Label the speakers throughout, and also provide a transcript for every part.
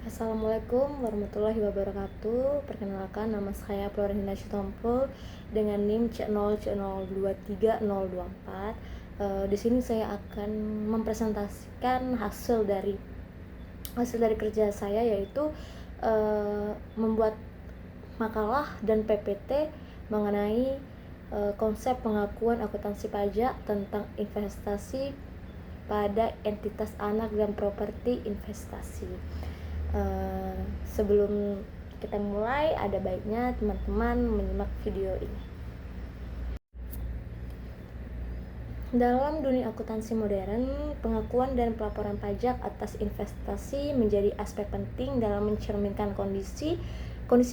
Speaker 1: Assalamualaikum warahmatullahi wabarakatuh. Perkenalkan, nama saya Florinda Sitompul dengan NIM C0C023024. Di sini saya akan mempresentasikan hasil dari kerja saya, yaitu membuat makalah dan PPT mengenai konsep pengakuan akuntansi pajak tentang investasi pada entitas anak dan properti investasi. Sebelum kita mulai, ada baiknya teman-teman menyimak video ini. Dalam dunia akuntansi modern, pengakuan dan pelaporan pajak atas investasi menjadi aspek penting dalam mencerminkan kondisi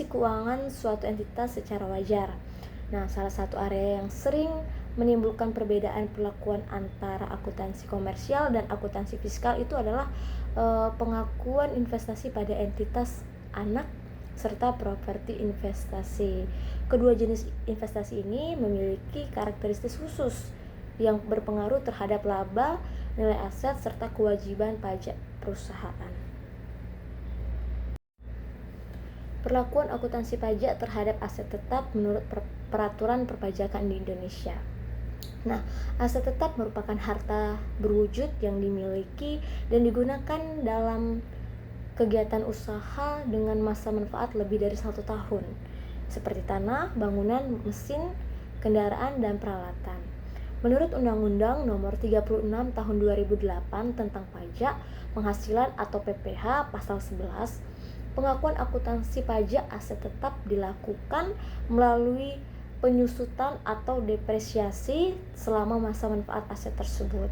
Speaker 1: keuangan suatu entitas secara wajar. Nah, salah satu area yang sering menimbulkan perbedaan perlakuan antara akuntansi komersial dan akuntansi fiskal itu adalah pengakuan investasi pada entitas anak serta properti investasi. Kedua jenis investasi ini memiliki karakteristik khusus yang berpengaruh terhadap laba, nilai aset, serta kewajiban pajak perusahaan. Perlakuan akuntansi pajak terhadap aset tetap menurut peraturan perpajakan di Indonesia. Nah, aset tetap merupakan harta berwujud yang dimiliki dan digunakan dalam kegiatan usaha dengan masa manfaat lebih dari 1 tahun, seperti tanah, bangunan, mesin, kendaraan, dan peralatan. Menurut Undang-Undang Nomor 36 Tahun 2008 tentang Pajak Penghasilan atau PPh Pasal 11, pengakuan akuntansi pajak aset tetap dilakukan melalui penyusutan atau depresiasi selama masa manfaat aset tersebut.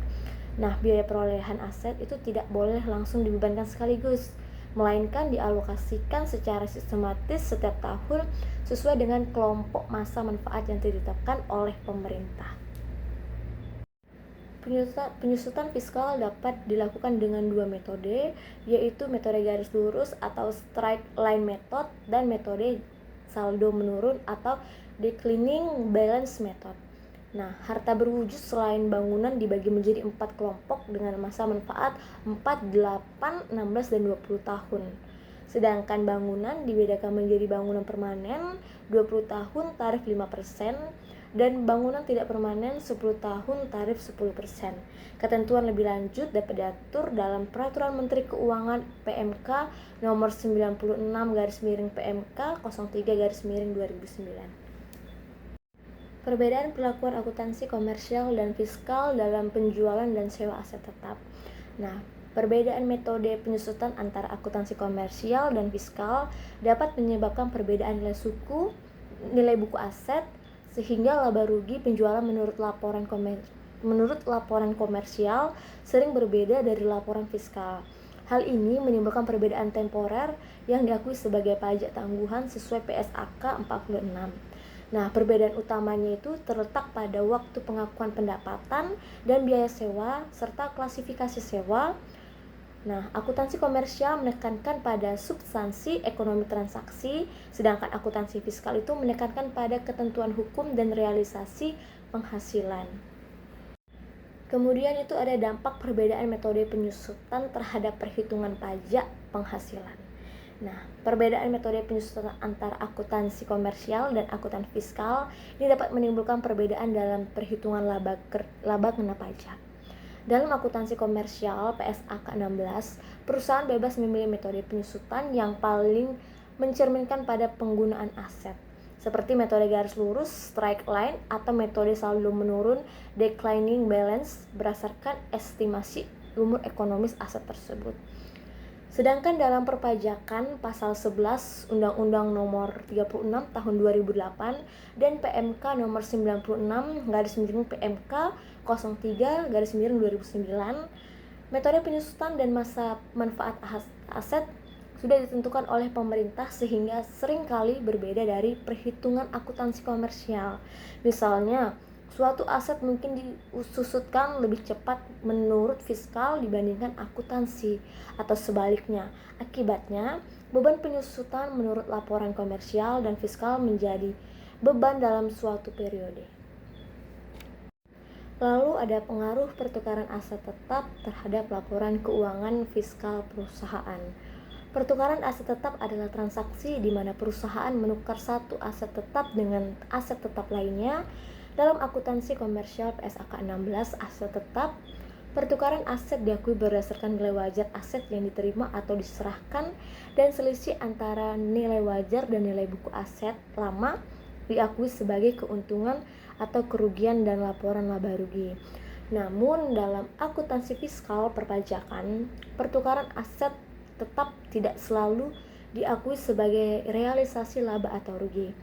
Speaker 1: Nah, biaya perolehan aset itu tidak boleh langsung dibebankan sekaligus, melainkan dialokasikan secara sistematis setiap tahun sesuai dengan kelompok masa manfaat yang ditetapkan oleh pemerintah. Penyusutan fiskal dapat dilakukan dengan dua metode, yaitu metode garis lurus atau straight line method dan metode saldo menurun atau declining balance method. Nah, harta berwujud selain bangunan dibagi menjadi 4 kelompok dengan masa manfaat 4, 8, 16, dan 20 tahun. Sedangkan bangunan dibedakan menjadi bangunan permanen 20 tahun tarif 5% dan bangunan tidak permanen 10 tahun tarif 10%. Ketentuan lebih lanjut dapat diatur dalam Peraturan Menteri Keuangan PMK nomor 96/PMK 03/2009. Perbedaan perlakuan akuntansi komersial dan fiskal dalam penjualan dan sewa aset tetap. Nah, perbedaan metode penyusutan antara akuntansi komersial dan fiskal dapat menyebabkan perbedaan nilai buku aset, sehingga laba rugi penjualan menurut laporan komersial sering berbeda dari laporan fiskal. Hal ini menimbulkan perbedaan temporer yang diakui sebagai pajak tangguhan sesuai PSAK 46. Nah, perbedaan utamanya itu terletak pada waktu pengakuan pendapatan dan biaya sewa serta klasifikasi sewa. Nah, akuntansi komersial menekankan pada substansi ekonomi transaksi, sedangkan akuntansi fiskal itu menekankan pada ketentuan hukum dan realisasi penghasilan. Kemudian itu ada dampak perbedaan metode penyusutan terhadap perhitungan pajak penghasilan. Nah, perbedaan metode penyusutan antara akuntansi komersial dan akuntansi fiskal ini dapat menimbulkan perbedaan dalam perhitungan laba kena pajak. Dalam akuntansi komersial PSAK 16, perusahaan bebas memilih metode penyusutan yang paling mencerminkan pada penggunaan aset, seperti metode garis lurus straight line atau metode saldo menurun declining balance berdasarkan estimasi umur ekonomis aset tersebut. Sedangkan dalam perpajakan Pasal 11 Undang-Undang Nomor 36 Tahun 2008 dan PMK Nomor 96/PMK 03/2009, metode penyusutan dan masa manfaat aset sudah ditentukan oleh pemerintah sehingga seringkali berbeda dari perhitungan akuntansi komersial. Misalnya, suatu aset mungkin disusutkan lebih cepat menurut fiskal dibandingkan akuntansi, atau sebaliknya. Akibatnya, beban penyusutan menurut laporan komersial dan fiskal menjadi beban dalam suatu periode. Lalu ada pengaruh pertukaran aset tetap terhadap laporan keuangan fiskal perusahaan. Pertukaran aset tetap adalah transaksi di mana perusahaan menukar satu aset tetap dengan aset tetap lainnya. Dalam akuntansi komersial PSAK 16, aset tetap, pertukaran aset diakui berdasarkan nilai wajar aset yang diterima atau diserahkan, dan selisih antara nilai wajar dan nilai buku aset lama diakui sebagai keuntungan atau kerugian dan laporan laba rugi. Namun dalam akuntansi fiskal perpajakan, pertukaran aset tetap tidak selalu diakui sebagai realisasi laba atau rugi.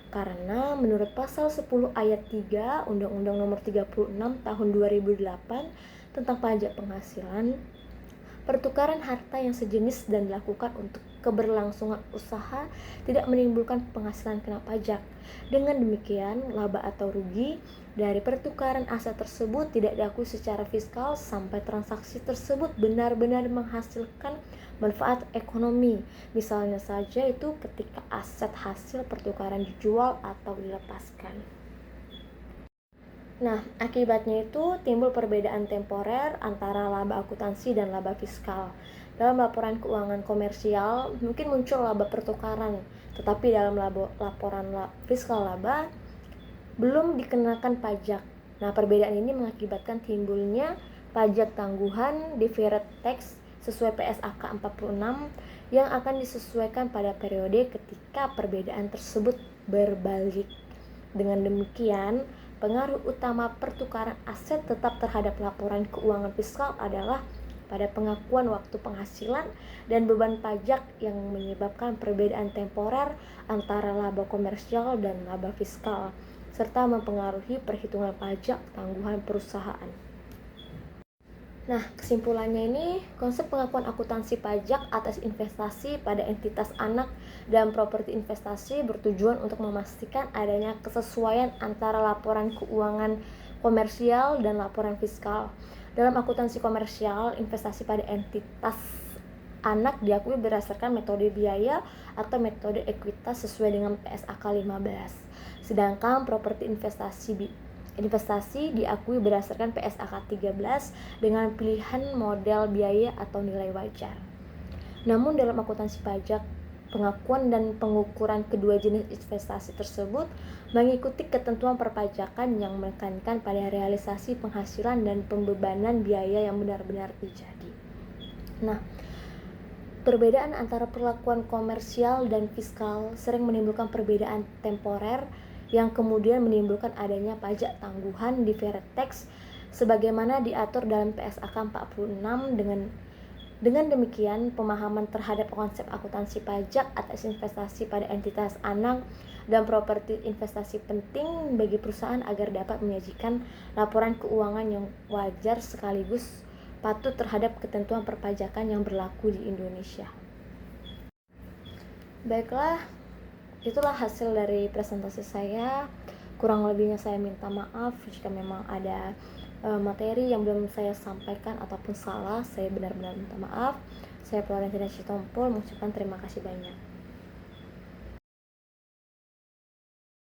Speaker 1: Karena menurut pasal 10 ayat 3 Undang-Undang Nomor 36 Tahun 2008 tentang pajak penghasilan, pertukaran harta yang sejenis dan dilakukan untuk keberlangsungan usaha tidak menimbulkan penghasilan kena pajak. Dengan demikian, laba atau rugi dari pertukaran aset tersebut tidak diakui secara fiskal sampai transaksi tersebut benar-benar menghasilkan manfaat ekonomi. Misalnya saja itu ketika aset hasil pertukaran dijual atau dilepaskan. Nah, akibatnya itu timbul perbedaan temporer antara laba akuntansi dan laba fiskal. Dalam laporan keuangan komersial, mungkin muncul laba pertukaran, tetapi dalam laporan fiskal laba belum dikenakan pajak. Nah, perbedaan ini mengakibatkan timbulnya pajak tangguhan deferred tax sesuai PSAK 46 yang akan disesuaikan pada periode ketika perbedaan tersebut berbalik. Dengan demikian, pengaruh utama pertukaran aset tetap terhadap laporan keuangan fiskal adalah pada pengakuan waktu penghasilan dan beban pajak yang menyebabkan perbedaan temporer antara laba komersial dan laba fiskal, serta mempengaruhi perhitungan pajak tangguhan perusahaan. Nah, kesimpulannya ini, konsep pengakuan akuntansi pajak atas investasi pada entitas anak dan properti investasi bertujuan untuk memastikan adanya kesesuaian antara laporan keuangan komersial dan laporan fiskal. Dalam akuntansi komersial, investasi pada entitas anak diakui berdasarkan metode biaya atau metode ekuitas sesuai dengan PSAK 15. Sedangkan properti investasi diakui berdasarkan PSAK 13 dengan pilihan model biaya atau nilai wajar. Namun dalam akuntansi pajak, pengakuan dan pengukuran kedua jenis investasi tersebut mengikuti ketentuan perpajakan yang menekankan pada realisasi penghasilan dan pembebanan biaya yang benar-benar terjadi. Nah, perbedaan antara perlakuan komersial dan fiskal sering menimbulkan perbedaan temporer yang kemudian menimbulkan adanya pajak tangguhan deferred tax sebagaimana diatur dalam PSAK 46. Dengan demikian, pemahaman terhadap konsep akuntansi pajak atas investasi pada entitas anak dan properti investasi penting bagi perusahaan agar dapat menyajikan laporan keuangan yang wajar sekaligus patuh terhadap ketentuan perpajakan yang berlaku di Indonesia. Baiklah, itulah hasil dari presentasi saya. Kurang lebihnya saya minta maaf jika memang ada materi yang belum saya sampaikan ataupun salah. Saya benar-benar minta maaf. Saya Florentina Citompul mengucapkan terima kasih banyak.